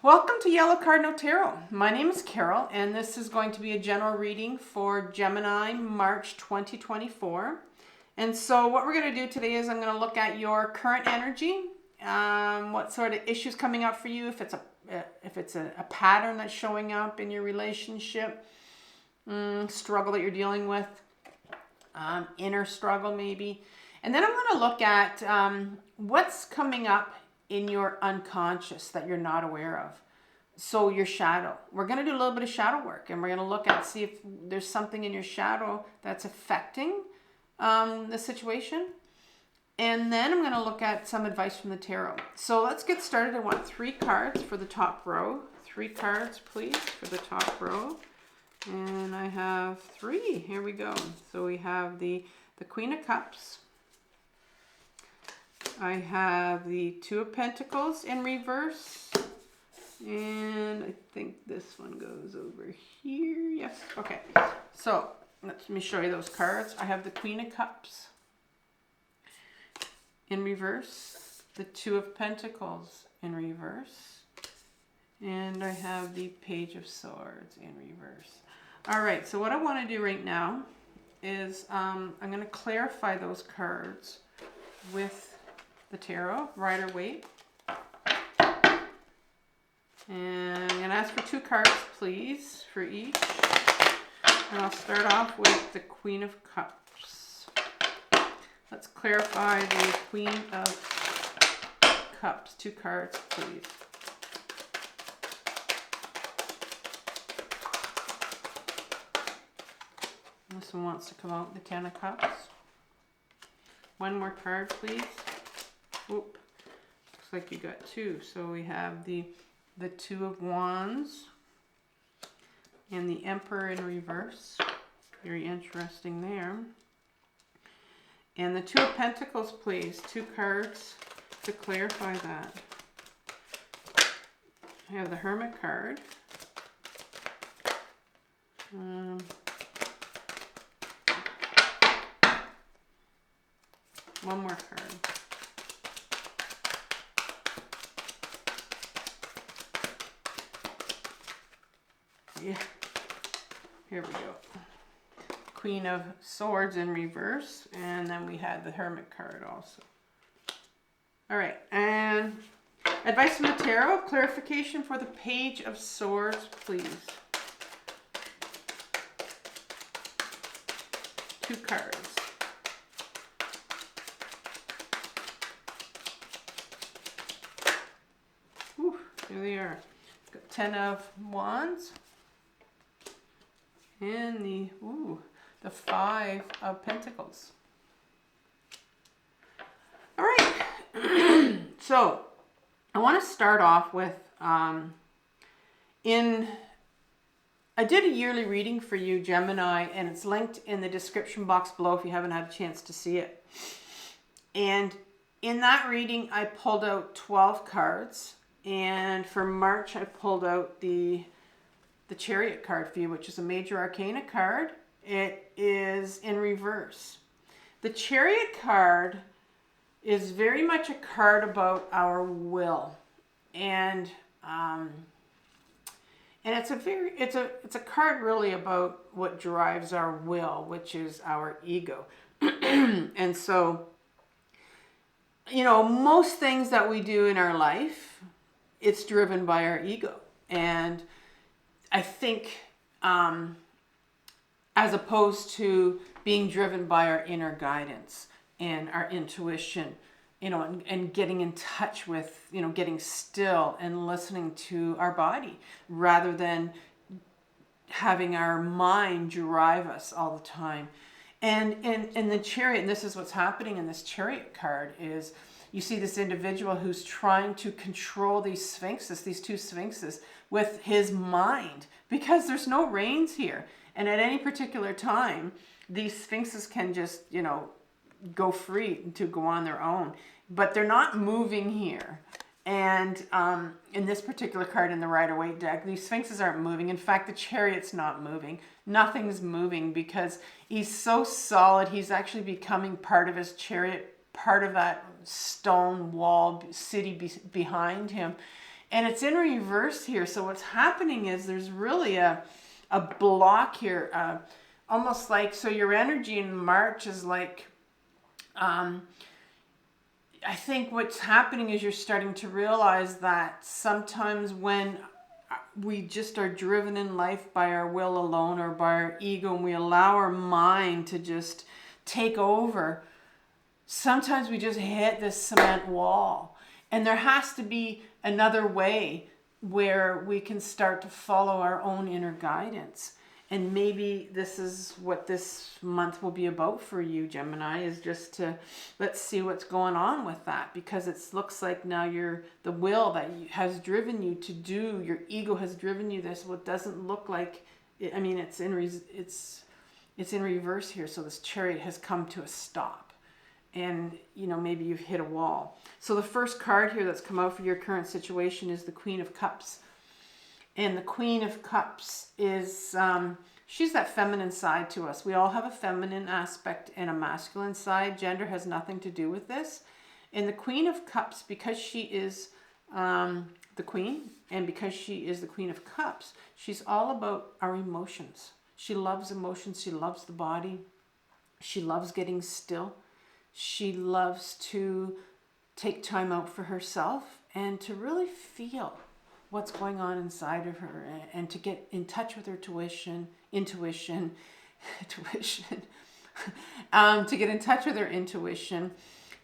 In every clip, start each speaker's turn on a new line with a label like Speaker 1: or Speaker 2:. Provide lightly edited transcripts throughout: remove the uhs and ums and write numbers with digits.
Speaker 1: Welcome to Yellow Cardinal Tarot. My name is Carol, and this is going to be a general reading for Gemini, March 2024. And so what we're going to do today is I'm going to look at your current energy, what sort of issues coming up for you, if it's a pattern that's showing up in your relationship, struggle that you're dealing with, inner struggle maybe. And then I'm going to look at what's coming up in your unconscious that you're not aware of. So your shadow. We're going to do a little bit of shadow work, and we're going to look at, see if there's something in your shadow that's affecting the situation. And then I'm going to look at some advice from the tarot. So let's get started. I want 3 cards for the top row. 3 cards, please, for the top row. And I have 3. Here we go. So we have the Queen of Cups. I have the 2 of Pentacles in reverse. And I think this one goes over here. Yes. Okay. So let me show you those cards. I have the Queen of Cups in reverse. The 2 of Pentacles in reverse. And I have the Page of Swords in reverse. All right. So what I want to do right now is I'm going to clarify those cards with the tarot, Rider-Waite. And I'm going to ask for 2 cards, please, for each. And I'll start off with the Queen of Cups. Let's clarify the Queen of Cups. 2 cards, please. This one wants to come out, the 10 of Cups. 1 more card, please. Oop, looks like you got 2. So we have the 2 of Wands and the Emperor in reverse. Very interesting there. And the 2 of Pentacles, please. 2 cards to clarify that. I have the Hermit card. One more card. Yeah, here we go. Queen of Swords in reverse, and then we had the Hermit card also. All right, and advice from the tarot, clarification for the Page of Swords, please. 2 cards. Whew, here they are. Got 10 of Wands. And the 5 of Pentacles. All right. So I want to start off with, I did a yearly reading for you, Gemini, and it's linked in the description box below if you haven't had a chance to see it. And in that reading, I pulled out 12 cards. And for March, I pulled out the Chariot card for you, which is a major arcana card. It is in reverse. The Chariot card is very much a card about our will, and it's a card really about what drives our will, which is our ego. And so, you know, most things that we do in our life, it's driven by our ego. And I think as opposed to being driven by our inner guidance and our intuition, you know, and getting in touch with, you know, getting still and listening to our body rather than having our mind drive us all the time. And in the Chariot, and this is what's happening in this Chariot card, is you see this individual who's trying to control these sphinxes, these 2 sphinxes, with his mind, because there's no reins here. And at any particular time, these sphinxes can just, you know, go free to go on their own. But they're not moving here. And in this particular card in the Rider-Waite deck, these sphinxes aren't moving. In fact, the Chariot's not moving. Nothing's moving because he's so solid. He's actually becoming part of his Chariot, part of that stone wall city behind him. And it's in reverse here. So what's happening is there's really a block here, almost like, so your energy in March is like, I think what's happening is you're starting to realize that sometimes when we just are driven in life by our will alone or by our ego, and we allow our mind to just take over, sometimes we just hit this cement wall. And there has to be another way where we can start to follow our own inner guidance. And maybe this is what this month will be about for you, Gemini, is just to, let's see what's going on with that. Because it looks like now the will that has driven you to do, your ego has driven you this, what doesn't look like, I mean, it's in reverse here. So this Chariot has come to a stop. And, you know, maybe you've hit a wall. So the first card here that's come out for your current situation is the Queen of Cups. And the Queen of Cups is, she's that feminine side to us. We all have a feminine aspect and a masculine side. Gender has nothing to do with this. And the Queen of Cups, because she is the Queen, and because she is the Queen of Cups, she's all about our emotions. She loves emotions. She loves the body. She loves getting still. She loves to take time out for herself and to really feel what's going on inside of her, and to get in touch with her intuition, to get in touch with her intuition,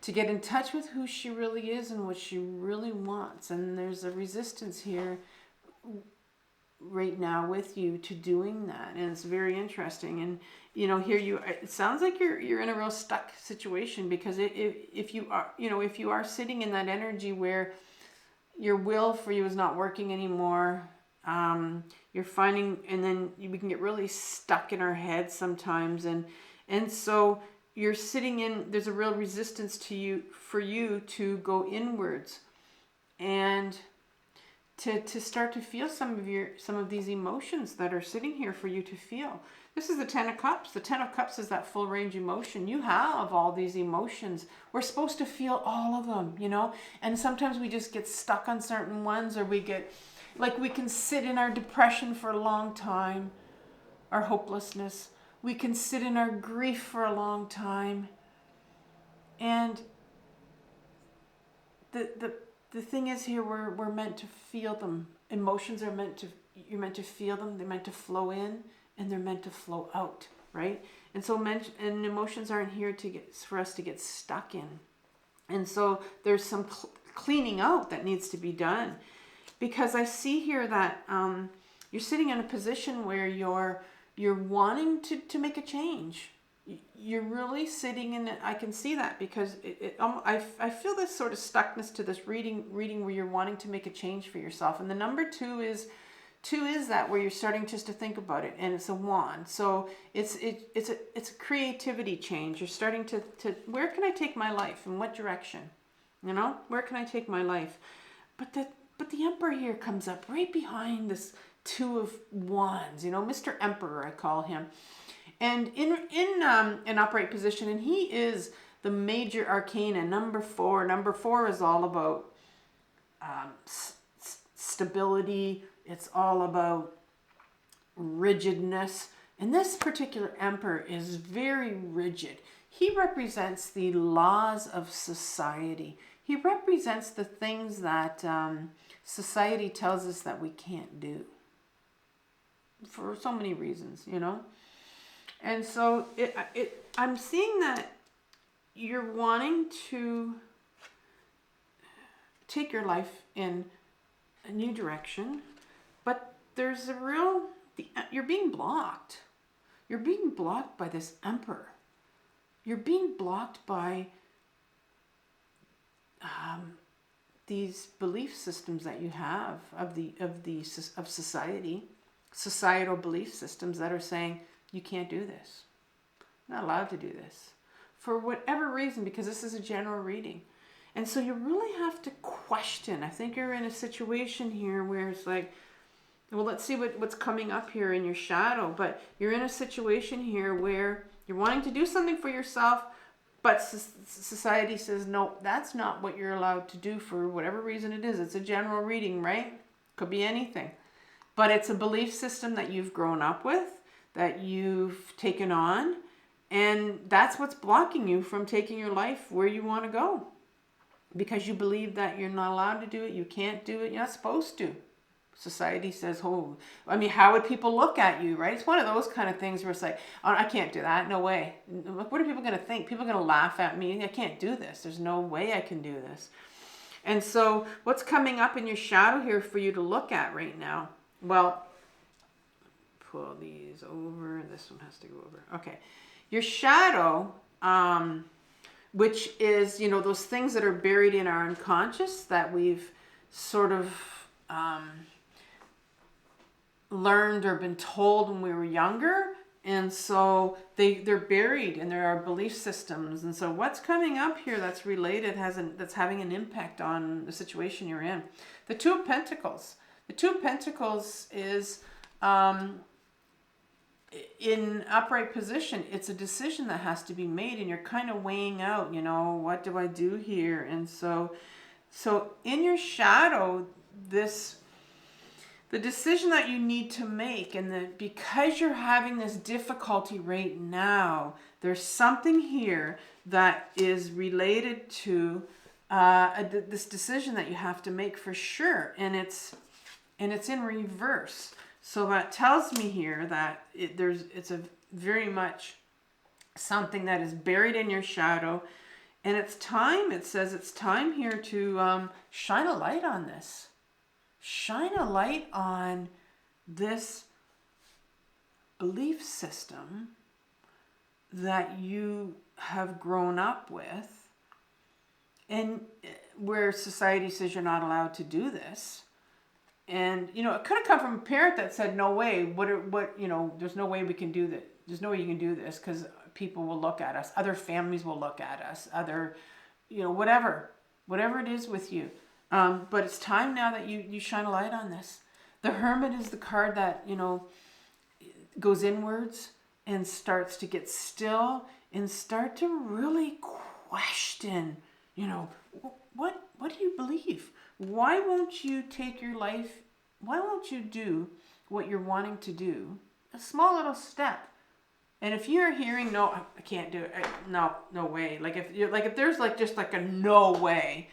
Speaker 1: to get in touch with who she really is and what she really wants. And there's a resistance here right now with you to doing that, and it's very interesting. And you know, here it sounds like you're in a real stuck situation, because if you are sitting in that energy where your will for you is not working anymore, you're finding, and then we can get really stuck in our heads sometimes, and so you're sitting in, there's a real resistance for you to go inwards and to start to feel some of these emotions that are sitting here for you to feel. This is the Ten of Cups. The Ten of Cups is that full range emotion. You have all these emotions. We're supposed to feel all of them, you know, and sometimes we just get stuck on certain ones, or we can sit in our depression for a long time, our hopelessness. We can sit in our grief for a long time. And the thing is here, we're meant to feel them. Emotions are you're meant to feel them. They're meant to flow in, and they're meant to flow out, right? And so and emotions aren't here for us to get stuck in. And so there's some cleaning out that needs to be done, because I see here that you're sitting in a position where you're wanting to make a change. You're really sitting in it. I can see that, because I feel this sort of stuckness to this reading where you're wanting to make a change for yourself. And the number two is that where you're starting just to think about it, and it's a wand. So it's a creativity change. You're starting to where can I take my life? In what direction? You know, where can I take my life? But the Emperor here comes up right behind this Two of Wands. You know, Mr. Emperor, I call him. And in an upright position, and he is the major arcana, number 4. Number 4 is all about stability. It's all about rigidness. And this particular Emperor is very rigid. He represents the laws of society. He represents the things that society tells us that we can't do, for so many reasons, you know. And so I'm seeing that you're wanting to take your life in a new direction, but there's you're being blocked. You're being blocked by this Emperor. You're being blocked by these belief systems that you have of society, societal belief systems that are saying, you can't do this. You're not allowed to do this. For whatever reason, because this is a general reading. And so you really have to question. I think you're in a situation here where it's like, well, let's see what's coming up here in your shadow. But you're in a situation here where you're wanting to do something for yourself, But society says, no, that's not what you're allowed to do for whatever reason it is. It's a general reading, right? Could be anything. But it's a belief system that you've grown up with, that you've taken on, and that's what's blocking you from taking your life where you want to go. Because you believe that you're not allowed to do it, you can't do it, you're not supposed to. Society says, oh, I mean, how would people look at you, right? It's one of those kind of things where it's like, oh, I can't do that, no way. What are people going to think? People are going to laugh at me. I can't do this. There's no way I can do this. And so what's coming up in your shadow here for you to look at right now? Well, pull these over. This one has to go over. Okay. Your shadow, which is, you know, those things that are buried in our unconscious that we've sort of learned or been told when we were younger, and so they're buried and there are belief systems. And so what's coming up here that's related that's having an impact on the situation you're in? The Two of Pentacles. The Two of Pentacles is in upright position. It's a decision that has to be made, and you're kind of weighing out, you know, what do I do here? And so in your shadow, the decision that you need to make, and because you're having this difficulty right now, there's something here that is related to this decision that you have to make for sure, and it's in reverse. So that tells me here that it's a very much something that is buried in your shadow, and it's time. It says it's time here to shine a light on this. Shine a light on this belief system that you have grown up with, and where society says you're not allowed to do this. And, you know, it could have come from a parent that said, no way, you know, there's no way we can do that. There's no way you can do this because people will look at us. Other families will look at us. Other, you know, whatever it is with you. But it's time now that you shine a light on this. The Hermit is the card that, you know, goes inwards and starts to get still and start to really question, you know, what do you believe? Why won't you take your life? Why won't you do what you're wanting to do? A small little step. And if you're hearing, no, I can't do it. No way. If there's just a no way,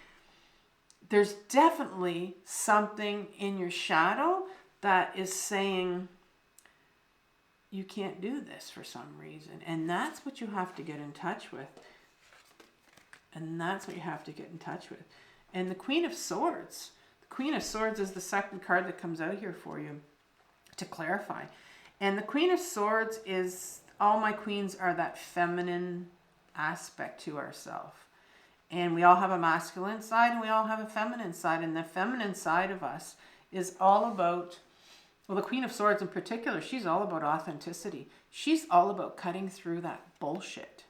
Speaker 1: there's definitely something in your shadow that is saying you can't do this for some reason. And that's what you have to get in touch with. And that's what you have to get in touch with. And the Queen of Swords. The Queen of Swords is the second card that comes out here for you to clarify. And the Queen of Swords is, all my queens are that feminine aspect to ourselves. And we all have a masculine side and we all have a feminine side. And the feminine side of us is all about, well, the Queen of Swords in particular, she's all about authenticity. She's all about cutting through that bullshit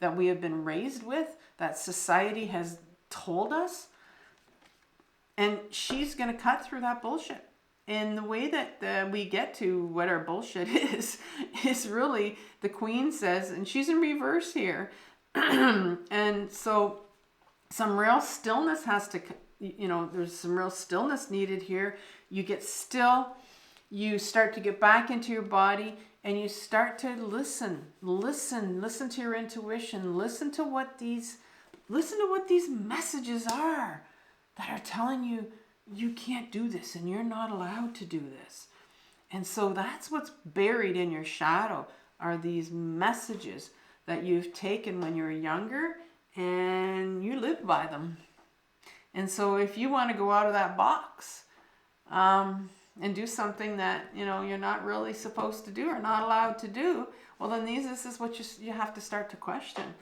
Speaker 1: that we have been raised with, that society has told us. And she's going to cut through that bullshit. And the way that we get to what our bullshit is really, the Queen says, and she's in reverse here, and so some real stillness has to, you know, there's some real stillness needed here. You get still, you start to get back into your body, and you start to listen to your intuition, listen to what these messages are that are telling you you can't do this and you're not allowed to do this. And so that's what's buried in your shadow, are these messages that you've taken when you were younger and you live by them. And so if you want to go out of that box and do something that, you know, you're not really supposed to do or not allowed to do, well, then this is what you have to start to question.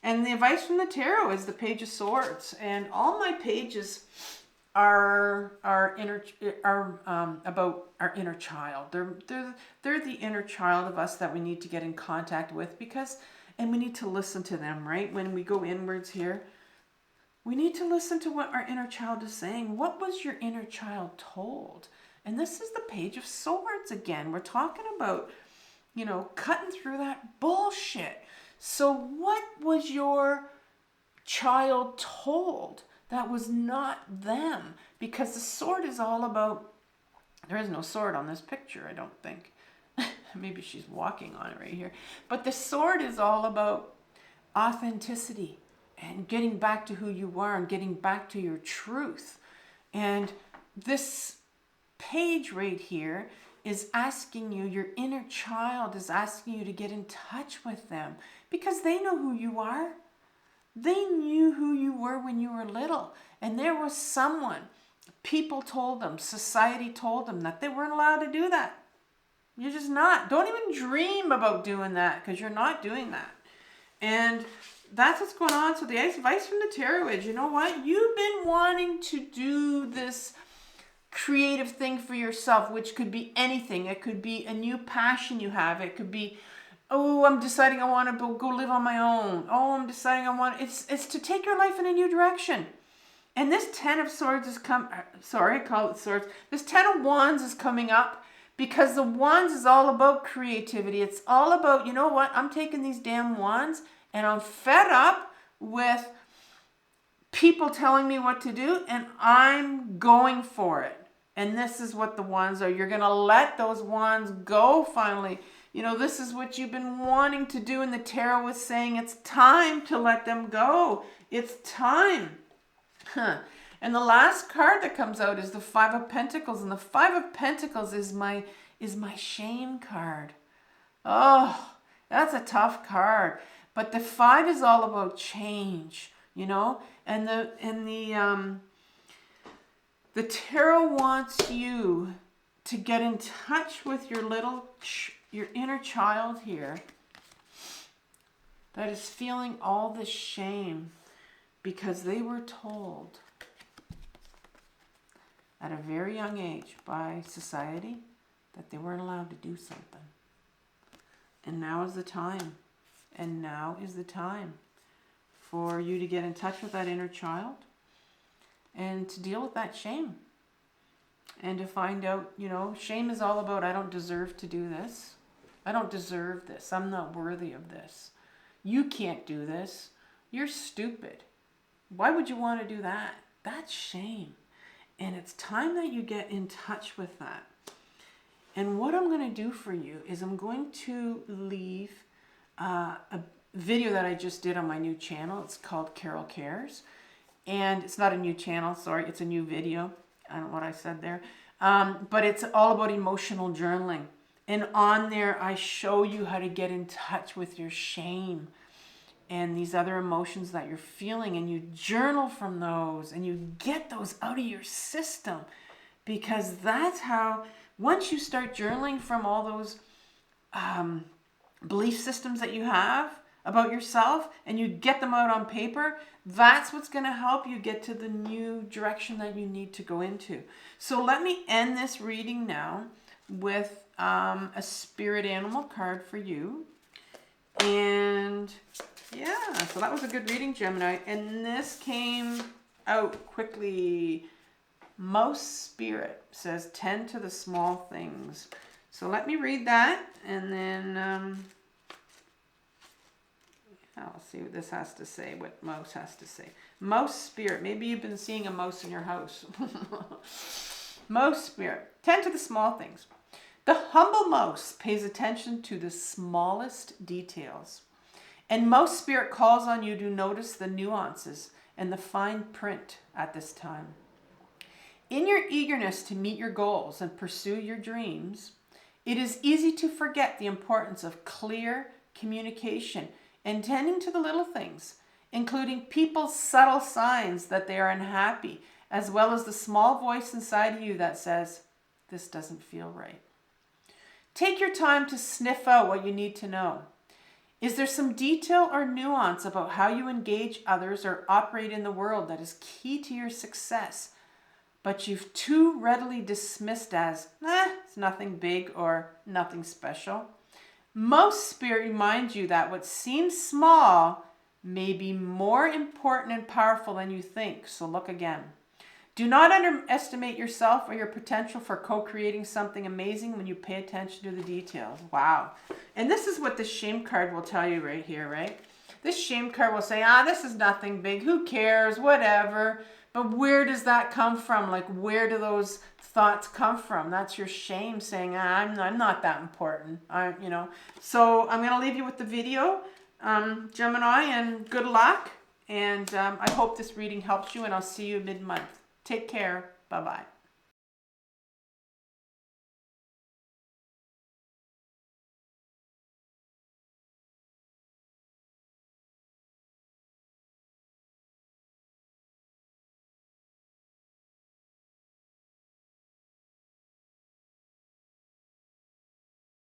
Speaker 1: And the advice from the tarot is the Page of Swords. And all my pages are about our inner child. They're the inner child of us that we need to get in contact with, and we need to listen to them, right? When we go inwards here, we need to listen to what our inner child is saying. What was your inner child told? And this is the Page of Swords again. We're talking about, you know, cutting through that bullshit. So what was your child told that was not them? Because the sword is all about, there is no sword on this picture, I don't think. Maybe she's walking on it right here. But the sword is all about authenticity and getting back to who you are and getting back to your truth. And this page right here is asking you, your inner child is asking you to get in touch with them because they know who you are. They knew who you were when you were little. And there was someone, people told them, society told them that they weren't allowed to do that. You're just not. Don't even dream about doing that because you're not doing that. And that's what's going on. So the advice from the tarot is, you know what? You've been wanting to do this creative thing for yourself, which could be anything. It could be a new passion you have. It could be, oh, I'm deciding I want to go live on my own. Oh, I'm deciding I want, it's to take your life in a new direction. And this 10 of Swords is I call it Swords. This 10 of Wands is coming up because the Wands is all about creativity. It's all about, you know what? I'm taking these damn Wands and I'm fed up with people telling me what to do and I'm going for it. And this is what the Wands are. You're going to let those Wands go finally. You know, this is what you've been wanting to do, and the tarot was saying it's time to let them go. It's time. And the last card that comes out is the Five of Pentacles, and the Five of Pentacles is my shame card. Oh, that's a tough card. But the Five is all about change, you know, and the tarot wants you to get in touch with your inner child here that is feeling all this shame because they were told at a very young age by society that they weren't allowed to do something. And now is the time. And now is the time for you to get in touch with that inner child and to deal with that shame. And to find out, you know, shame is all about, I don't deserve to do this. I don't deserve this. I'm not worthy of this. You can't do this. You're stupid. Why would you want to do that? That's shame. And it's time that you get in touch with that. And what I'm going to do for you is I'm going to leave a video that I just did on my new channel. It's called Carol Cares. And it's not a new channel, sorry, it's a new video. I don't know what I said there. But it's all about emotional journaling. And on there, I show you how to get in touch with your shame and these other emotions that you're feeling. And you journal from those and you get those out of your system. Because that's how, once you start journaling from all those belief systems that you have about yourself and you get them out on paper, that's what's going to help you get to the new direction that you need to go into. So let me end this reading now with a spirit animal card for you. And yeah, so that was a good reading, Gemini. And this came out quickly. Most Spirit says, tend to the small things. So let me read that and then I'll see what this has to say, what Mouse has to say. Most Spirit. Maybe you've been seeing a mouse in your house. Most Spirit. Tend to the small things. The humble mouse pays attention to the smallest details. And most Spirit calls on you to notice the nuances and the fine print at this time. In your eagerness to meet your goals and pursue your dreams, it is easy to forget the importance of clear communication and tending to the little things, including people's subtle signs that they are unhappy, as well as the small voice inside of you that says, this doesn't feel right. Take your time to sniff out what you need to know. Is there some detail or nuance about how you engage others or operate in the world that is key to your success, but you've too readily dismissed as, it's nothing big or nothing special? Most Spirit reminds you that what seems small may be more important and powerful than you think, so look again. Do not underestimate yourself or your potential for co-creating something amazing when you pay attention to the details. Wow. And this is what the shame card will tell you right here, right? This shame card will say, this is nothing big. Who cares? Whatever. But where does that come from? Like, where do those thoughts come from? That's your shame saying, I'm not that important. You know. So I'm going to leave you with the video, Gemini, and good luck. And I hope this reading helps you, and I'll see you mid-month. Take care. Bye-bye.